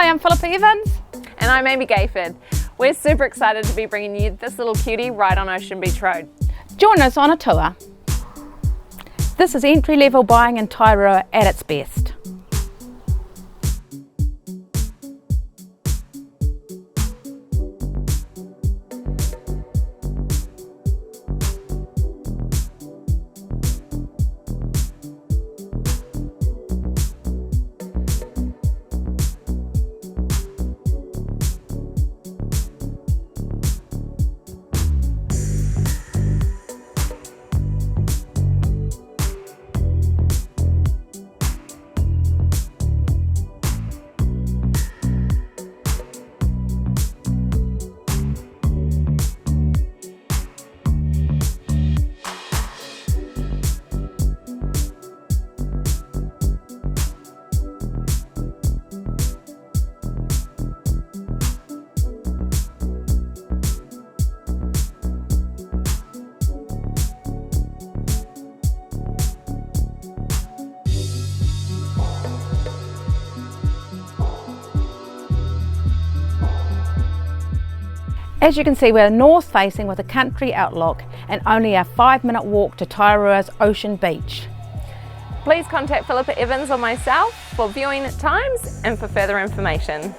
Hi, I'm Philippa Evans. And I'm Amy Gayford. We're super excited to be bringing you this little cutie right on Ocean Beach Road. Join us on a tour. This is entry-level buying in Tairua at its best. As you can see, we're north facing with a country outlook and only a 5-minute walk to Tairua's Ocean Beach. Please contact Philippa Evans or myself for viewing times and for further information.